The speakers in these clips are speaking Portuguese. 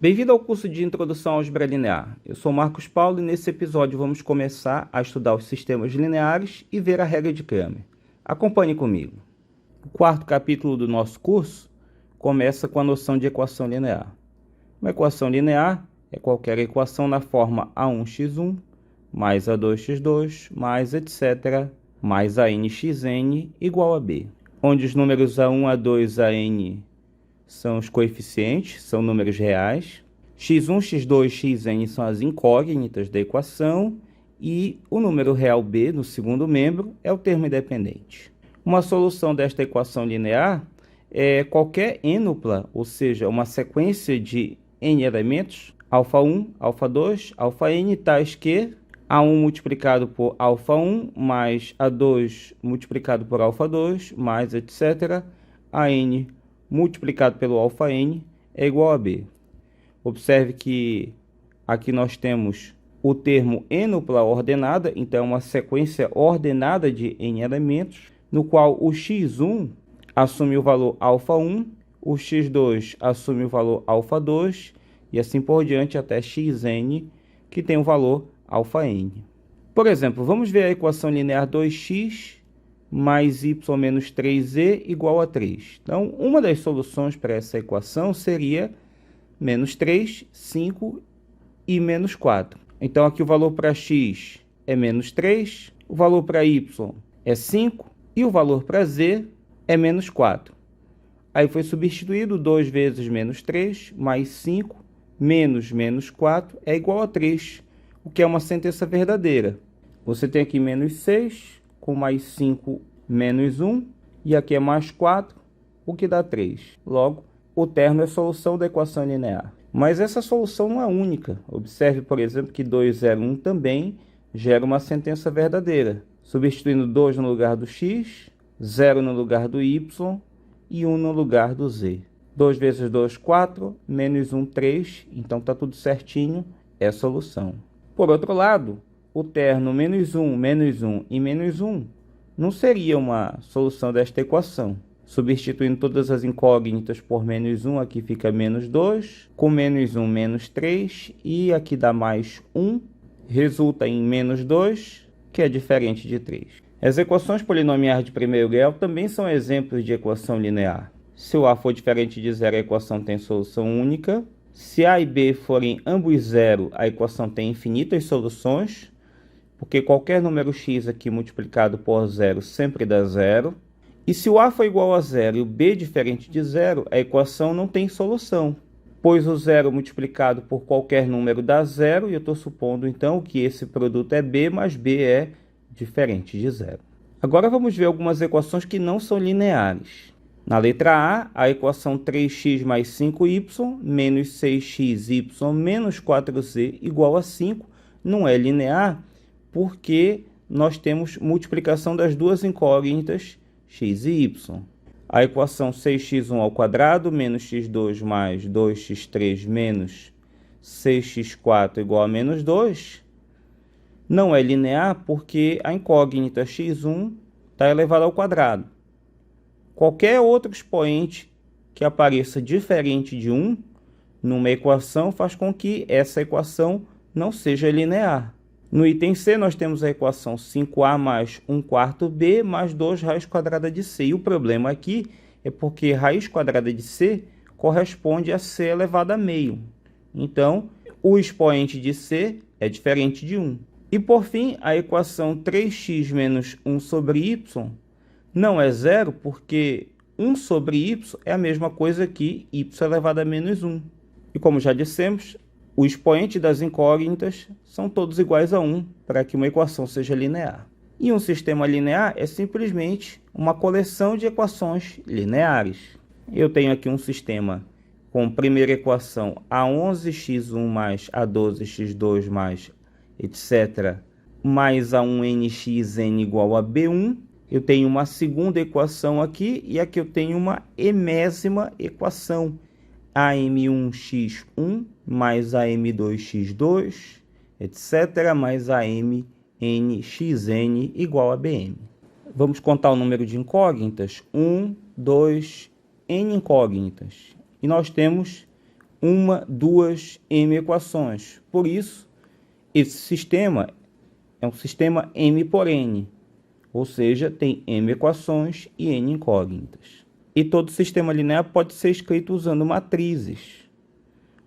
Bem-vindo ao curso de Introdução à Álgebra Linear. Eu sou Marcos Paulo e nesse episódio vamos começar a estudar os sistemas lineares e ver a regra de Cramer. Acompanhe comigo. O quarto capítulo do nosso curso começa com a noção de equação linear. Uma equação linear é qualquer equação na forma a1x1 mais a2x2 mais etc. mais a nxn igual a b, onde os números a1, a2, a n são os coeficientes, são números reais. x1, x2, xn são as incógnitas da equação e o número real b, no segundo membro, é o termo independente. Uma solução desta equação linear é qualquer ênupla, ou seja, uma sequência de n elementos, α1, α2, αn, tais que a1 multiplicado por α1 mais a2 multiplicado por α2 mais etc. an multiplicado pelo αn é igual a b. Observe que aqui nós temos o termo ênupla ordenada, então é uma sequência ordenada de n elementos, no qual o x1 assume o valor α1, o x2 assume o valor α2 e assim por diante até xn, que tem o valor αn. Por exemplo, vamos ver a equação linear 2x mais y menos 3z igual a 3. Então, uma das soluções para essa equação seria menos 3, 5 e menos 4. Então, aqui o valor para x é menos 3, o valor para y é 5 e o valor para z é menos 4. Aí foi substituído 2 vezes menos 3 mais 5 menos menos 4 é igual a 3, o que é uma sentença verdadeira. Você tem aqui menos 6 com mais 5 menos 1 e aqui é mais 4, o que dá 3. Logo, o termo é a solução da equação linear. Mas essa solução não é única. Observe, por exemplo, que 2, 0, 1 também gera uma sentença verdadeira, substituindo 2 no lugar do x, 0 no lugar do y e 1 no lugar do z. 2 vezes 2, 4, menos 1, 3, então está tudo certinho, é a solução. Por outro lado, o termo menos 1 e menos 1 não seria uma solução desta equação. Substituindo todas as incógnitas por menos 1, aqui fica menos 2, com menos 1, menos 3, e aqui dá mais 1, resulta em menos 2, que é diferente de 3. As equações polinomiais de primeiro grau também são exemplos de equação linear. Se o a for diferente de zero, a equação tem solução única. Se a e b forem ambos zero, a equação tem infinitas soluções, porque qualquer número x aqui multiplicado por zero sempre dá zero. E se o a for igual a zero e o b diferente de zero, a equação não tem solução, pois o zero multiplicado por qualquer número dá zero, e eu estou supondo então que esse produto é b, mas b é diferente de zero. Agora vamos ver algumas equações que não são lineares. Na letra A, a equação 3x mais 5y menos 6xy menos 4z igual a 5 não é linear, porque nós temos multiplicação das duas incógnitas x e y. A equação 6x1 ao quadrado menos x2 mais 2x3 menos 6x4 igual a menos 2 não é linear, porque a incógnita x1 está elevada ao quadrado. Qualquer outro expoente que apareça diferente de 1 numa equação faz com que essa equação não seja linear. No item C, nós temos a equação 5a mais 1/4 b mais 2 raiz quadrada de c. E o problema aqui é porque raiz quadrada de c corresponde a c elevado a meio. Então, o expoente de c é diferente de 1. E, por fim, a equação 3x menos 1 sobre y não é zero, porque 1 sobre y é a mesma coisa que y elevado a menos 1. E como já dissemos, o expoente das incógnitas são todos iguais a 1 para que uma equação seja linear. E um sistema linear é simplesmente uma coleção de equações lineares. Eu tenho aqui um sistema com primeira equação a11x1 mais a12x2 mais etc. mais a1nxn igual a b1. Eu tenho uma segunda equação aqui e aqui eu tenho uma enésima equação, am1x1 mais am2x2, etc., mais amnxn igual a bm. Vamos contar o número de incógnitas, 1, 2, n incógnitas. E nós temos uma, duas, m equações. Por isso, esse sistema é um sistema m por n, ou seja, tem m equações e n incógnitas. E todo sistema linear pode ser escrito usando matrizes.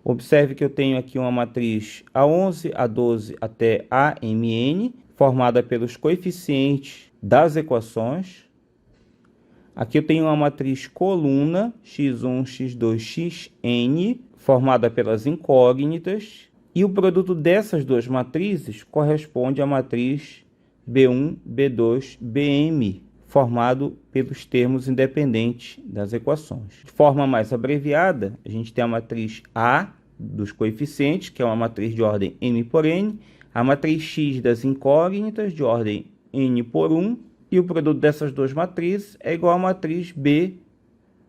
Observe que eu tenho aqui uma matriz A11, A12 até AMN, formada pelos coeficientes das equações. Aqui eu tenho uma matriz coluna x1, x2, xn, formada pelas incógnitas. E o produto dessas duas matrizes corresponde à matriz B1, B2, Bm, formado pelos termos independentes das equações. De forma mais abreviada, a gente tem a matriz A dos coeficientes, que é uma matriz de ordem m por n, a matriz X das incógnitas, de ordem n por 1, e o produto dessas duas matrizes é igual à matriz B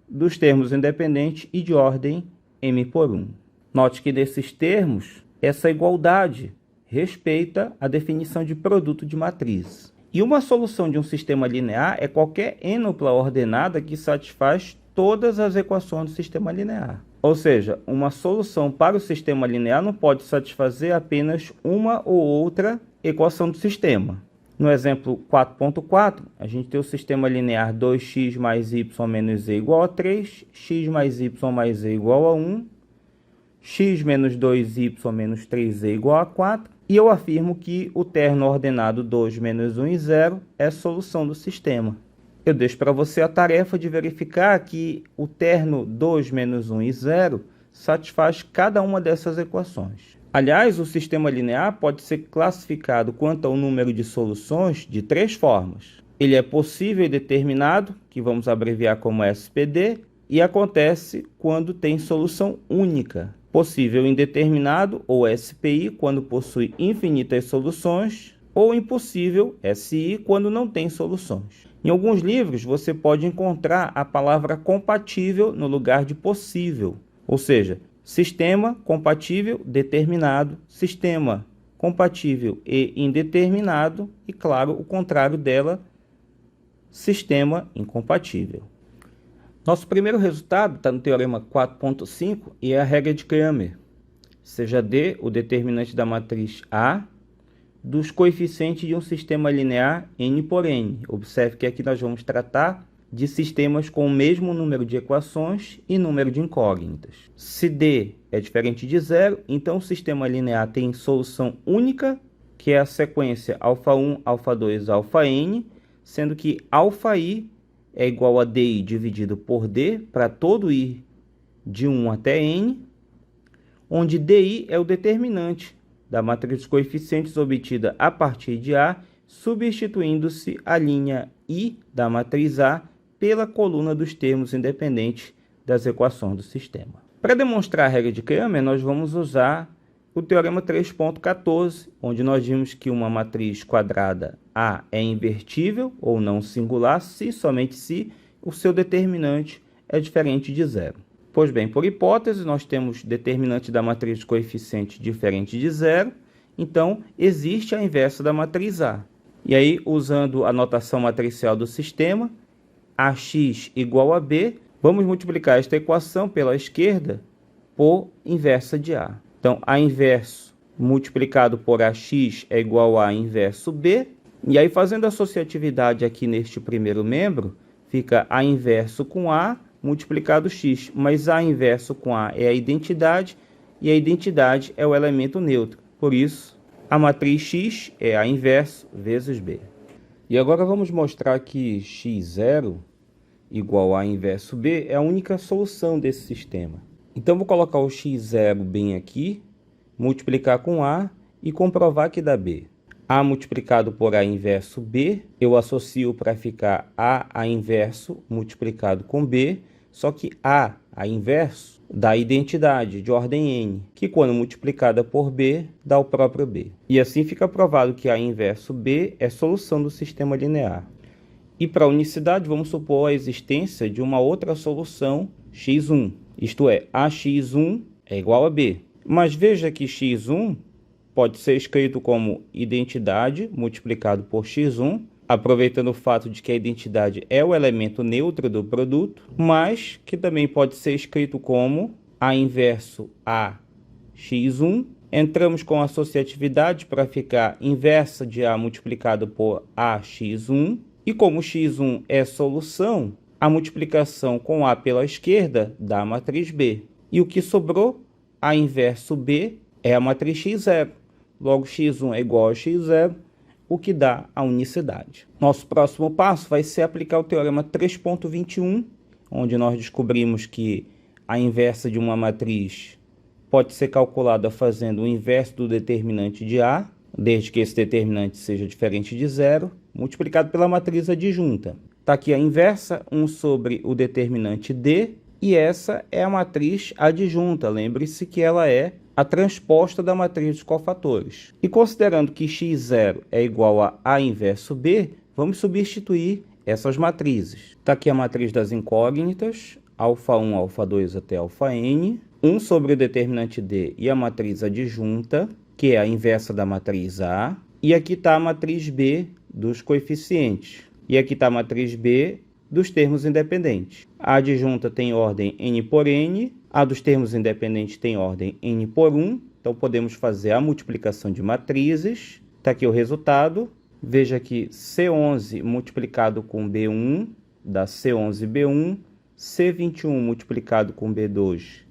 dos termos independentes e de ordem m por 1. Note que nesses termos, essa igualdade respeita a definição de produto de matrizes. E uma solução de um sistema linear é qualquer ênupla ordenada que satisfaz todas as equações do sistema linear. Ou seja, uma solução para o sistema linear não pode satisfazer apenas uma ou outra equação do sistema. No exemplo 4.4, a gente tem o sistema linear 2x mais y menos z igual a 3, x mais y mais z igual a 1, x menos 2y menos 3z igual a 4, e eu afirmo que o terno ordenado 2 menos 1 e 0 é a solução do sistema. Eu deixo para você a tarefa de verificar que o terno 2 menos 1 e 0 satisfaz cada uma dessas equações. Aliás, o sistema linear pode ser classificado quanto ao número de soluções de três formas. Ele é possível e determinado, que vamos abreviar como SPD, e acontece quando tem solução única. Possível indeterminado, ou SPI, quando possui infinitas soluções, ou impossível, SI, quando não tem soluções. Em alguns livros, você pode encontrar a palavra compatível no lugar de possível, ou seja, sistema compatível determinado, sistema compatível e indeterminado, e, claro, o contrário dela, sistema incompatível. Nosso primeiro resultado está no teorema 4.5 e é a regra de Cramer. Seja D o determinante da matriz A dos coeficientes de um sistema linear n por n. Observe que aqui nós vamos tratar de sistemas com o mesmo número de equações e número de incógnitas. Se D é diferente de zero, então o sistema linear tem solução única, que é a sequência α1, α2, αn, sendo que αi é igual a DI dividido por D para todo I de 1 até N, onde DI é o determinante da matriz de coeficientes obtida a partir de A, substituindo-se a linha I da matriz A pela coluna dos termos independentes das equações do sistema. Para demonstrar a regra de Cramer, nós vamos usar o teorema 3.14, onde nós vimos que uma matriz quadrada A é invertível ou não singular se, somente se, o seu determinante é diferente de zero. Pois bem, por hipótese, nós temos determinante da matriz de coeficiente diferente de zero, então existe a inversa da matriz A. E aí, usando a notação matricial do sistema, AX igual a B, vamos multiplicar esta equação pela esquerda por inversa de A. Então, A inverso multiplicado por AX é igual a inverso B. E aí, fazendo associatividade aqui neste primeiro membro, fica A inverso com A multiplicado X. Mas A inverso com A é a identidade, e a identidade é o elemento neutro. Por isso, a matriz X é A inverso vezes B. E agora vamos mostrar que x0 igual a inverso B é a única solução desse sistema. Então, vou colocar o x0 bem aqui, multiplicar com A e comprovar que dá B. A multiplicado por A inverso B, eu associo para ficar A inverso multiplicado com B, só que A inverso dá a identidade de ordem n, que quando multiplicada por B, dá o próprio B. E assim fica provado que A inverso B é solução do sistema linear. E para a unicidade, vamos supor a existência de uma outra solução x1, isto é, AX1 é igual a B. Mas veja que x1 pode ser escrito como identidade multiplicado por x1, aproveitando o fato de que a identidade é o elemento neutro do produto, mas que também pode ser escrito como A inverso A x1. Entramos com associatividade para ficar inversa de A multiplicado por A x1. E como x1 é solução, a multiplicação com A pela esquerda dá a matriz B. E o que sobrou? A inverso B é a matriz x0. Logo, x1 é igual a x0, o que dá a unicidade. Nosso próximo passo vai ser aplicar o teorema 3.21, onde nós descobrimos que a inversa de uma matriz pode ser calculada fazendo o inverso do determinante de A, desde que esse determinante seja diferente de zero, multiplicado pela matriz adjunta. Está aqui a inversa, 1 sobre o determinante D, e essa é a matriz adjunta. Lembre-se que ela é a transposta da matriz dos cofatores. E considerando que x0 é igual a A inverso B, vamos substituir essas matrizes. Está aqui a matriz das incógnitas, α1, α2 até αn, 1 sobre o determinante D e a matriz adjunta, que é a inversa da matriz A, e aqui está a matriz B dos coeficientes, e aqui está a matriz B dos termos independentes. A adjunta tem ordem n por n, a dos termos independentes tem ordem n por 1, então podemos fazer a multiplicação de matrizes. Está aqui o resultado. Veja que C11 multiplicado com B1 dá C11B1, C21 multiplicado com B2,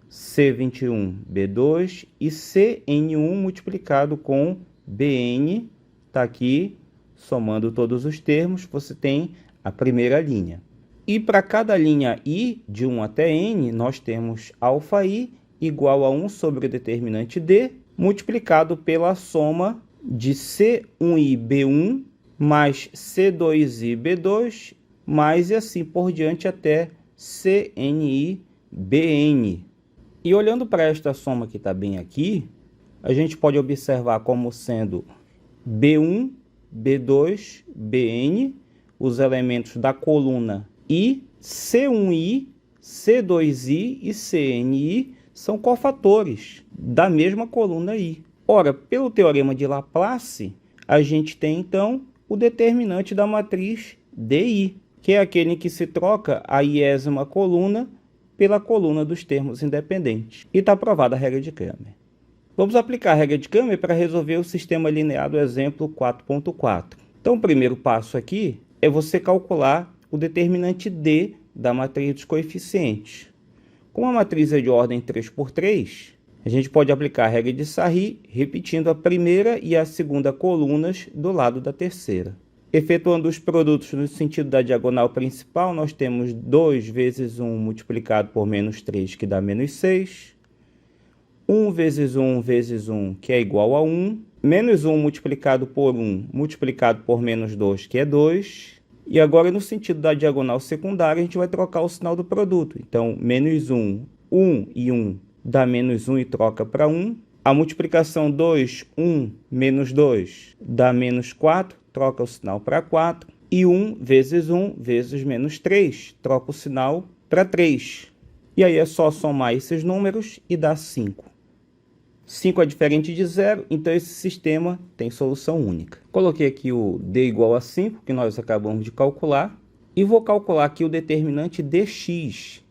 C21B2 e CN1 multiplicado com BN, está aqui, somando todos os termos, você tem a primeira linha. E para cada linha I, de 1 até N, nós temos αI igual a 1 sobre o determinante D, multiplicado pela soma de C1IB1 mais C2IB2, mais e assim por diante até CNIBN. E olhando para esta soma que está bem aqui, a gente pode observar como sendo B1, B2, BN, os elementos da coluna I, C1I, C2I e CNI são cofatores da mesma coluna I. Ora, pelo teorema de Laplace, a gente tem então o determinante da matriz DI, que é aquele em que se troca a iésima coluna pela coluna dos termos independentes. E está aprovada a regra de Cramer. Vamos aplicar a regra de Cramer para resolver o sistema linear do exemplo 4.4. Então, o primeiro passo aqui é você calcular o determinante D da matriz dos coeficientes. Como a matriz é de ordem 3×3, a gente pode aplicar a regra de Sarry, repetindo a primeira e a segunda colunas do lado da terceira. Efetuando os produtos no sentido da diagonal principal, nós temos 2 vezes 1 multiplicado por menos 3, que dá menos 6. 1 vezes 1 vezes 1, que é igual a 1. Menos 1 multiplicado por 1, multiplicado por menos 2, que é 2. E agora, no sentido da diagonal secundária, a gente vai trocar o sinal do produto. Então, menos 1, 1 e 1 dá menos 1 e troca para 1. A multiplicação 2, 1 menos 2 dá menos 4, troca o sinal para 4. E 1 vezes 1 vezes menos 3, troca o sinal para 3. E aí é só somar esses números e dá 5. 5 é diferente de 0, então esse sistema tem solução única. Coloquei aqui o D igual a 5, que nós acabamos de calcular. E vou calcular aqui o determinante dx,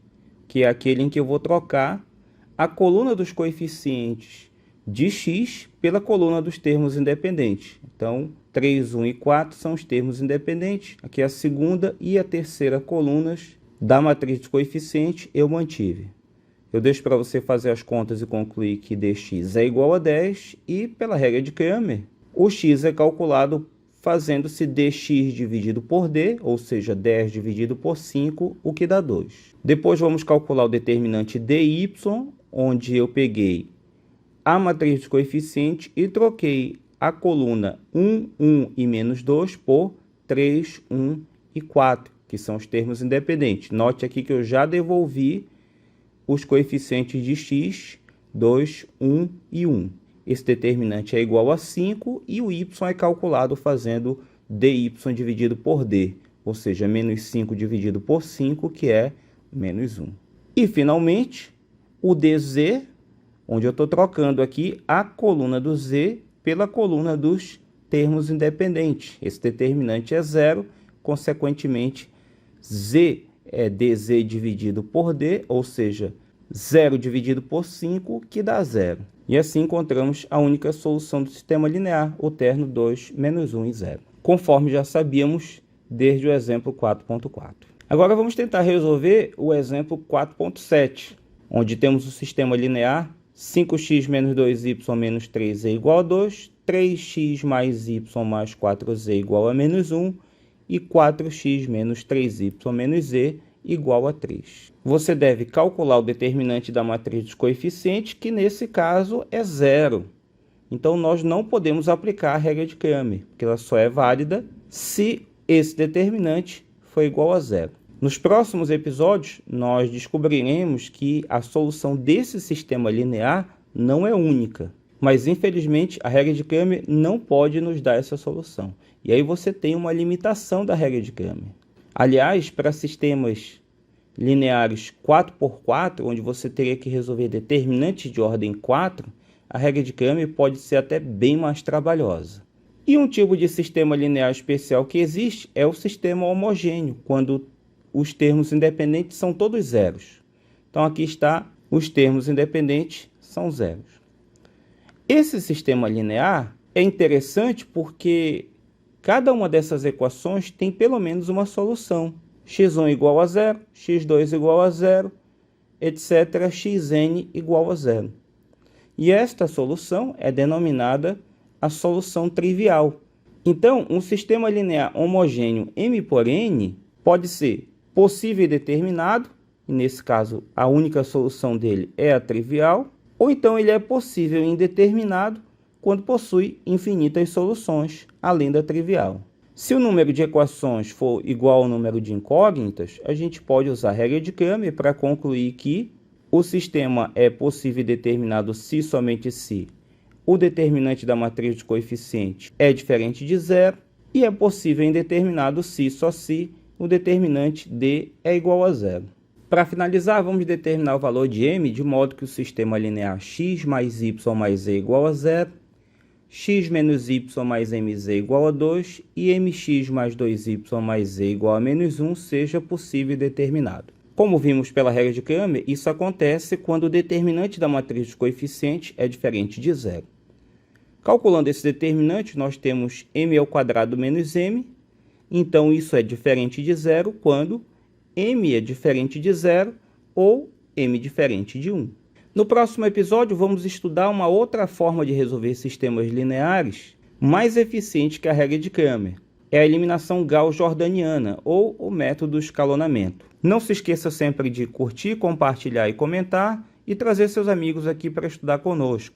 que é aquele em que eu vou trocar a coluna dos coeficientes de x pela coluna dos termos independentes. Então, 3, 1 e 4 são os termos independentes. Aqui a segunda e a terceira colunas da matriz dos coeficientes eu mantive. Eu deixo para você fazer as contas e concluir que dx é igual a 10 e, pela regra de Cramer, o x é calculado fazendo-se dx dividido por d, ou seja, 10 dividido por 5, o que dá 2. Depois vamos calcular o determinante dy, onde eu peguei a matriz dos coeficientes e troquei a coluna 1, 1 e menos 2 por 3, 1 e 4, que são os termos independentes. Note aqui que eu já devolvi os coeficientes de x, 2, 1 e 1. Esse determinante é igual a 5 e o y é calculado fazendo dy dividido por d, ou seja, menos 5 dividido por 5, que é menos 1. E, finalmente, o dz, onde eu estou trocando aqui a coluna do z pela coluna dos termos independentes. Esse determinante é 0, consequentemente, z é dz dividido por d, ou seja, 0 dividido por 5, que dá 0. E assim encontramos a única solução do sistema linear, o termo 2, menos 1 e 0, conforme já sabíamos desde o exemplo 4.4. Agora vamos tentar resolver o exemplo 4.7, onde temos o sistema linear 5x menos 2y menos 3z igual a 2, 3x mais y mais 4z igual a menos 1 e 4x menos 3y menos z igual a 3. Você deve calcular o determinante da matriz dos coeficientes, que nesse caso é 0. Então, nós não podemos aplicar a regra de Cramer, porque ela só é válida se esse determinante for igual a 0. Nos próximos episódios, nós descobriremos que a solução desse sistema linear não é única. Mas, infelizmente, a regra de Cramer não pode nos dar essa solução. E aí você tem uma limitação da regra de Cramer. Aliás, para sistemas lineares 4x4, onde você teria que resolver determinantes de ordem 4, a regra de Cramer pode ser até bem mais trabalhosa. E um tipo de sistema linear especial que existe é o sistema homogêneo, quando os termos independentes são todos zeros. Então aqui está, os termos independentes são zeros. Esse sistema linear é interessante porque cada uma dessas equações tem pelo menos uma solução. x1 igual a 0, x2 igual a 0, etc. xn igual a 0. E esta solução é denominada a solução trivial. Então, um sistema linear homogêneo M por N pode ser possível e determinado, e nesse caso a única solução dele é a trivial, ou então ele é possível e indeterminado quando possui infinitas soluções, além da trivial. Se o número de equações for igual ao número de incógnitas, a gente pode usar a regra de Cramer para concluir que o sistema é possível e determinado se somente se o determinante da matriz de coeficientes é diferente de 0, e é possível e indeterminado se só se o determinante D é igual a 0. Para finalizar, vamos determinar o valor de M de modo que o sistema linear x mais y mais z igual a 0, x menos y mais mz igual a 2 e mx mais 2y mais z igual a menos 1 seja possível e determinado. Como vimos pela regra de Cramer, isso acontece quando o determinante da matriz dos coeficientes é diferente de 0. Calculando esse determinante, nós temos m ao quadrado menos m, então isso é diferente de 0 quando m é diferente de 0 ou m diferente de 1. No próximo episódio, vamos estudar uma outra forma de resolver sistemas lineares mais eficiente que a regra de Cramer. É a eliminação Gauss-Jordaniana, ou o método do escalonamento. Não se esqueça sempre de curtir, compartilhar e comentar, e trazer seus amigos aqui para estudar conosco.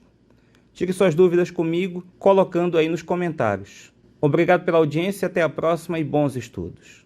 Tire suas dúvidas comigo, colocando aí nos comentários. Obrigado pela audiência, até a próxima e bons estudos.